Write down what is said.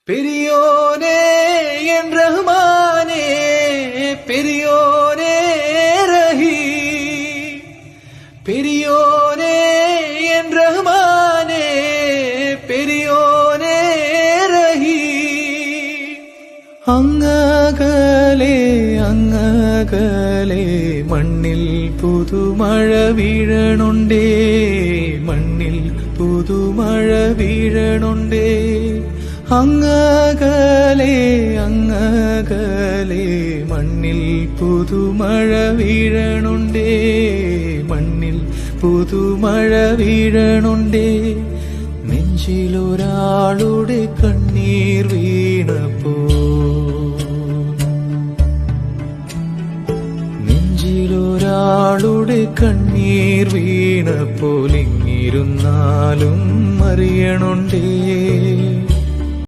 பெரியோனே என் ரஹ்மானே, பெரியோனே ரஹீம், பெரியோனே என் ரஹ்மானே, பெரியோனே ரஹீம். അങ്ങകലെ അങ്ങകലെ മണ്ണിൽ പുതുമഴ വീഴണുണ്ടേ, മണ്ണിൽ പുതുമഴ വീഴണുണ്ടേ. അങ്ങകലെ അങ്ങകലെ മണ്ണിൽ പുതുമഴ വീഴണുണ്ടേ, മണ്ണിൽ പുതുമഴ വീഴണുണ്ടേ. നെഞ്ചിലൊരാളുടെ കണ്ണീർ വീണപ്പോ, നെഞ്ചിലൊരാളുടെ കണ്ണീർ വീണപ്പോൾ ഇങ്ങിരുന്നാലും അറിയണുണ്ടേ.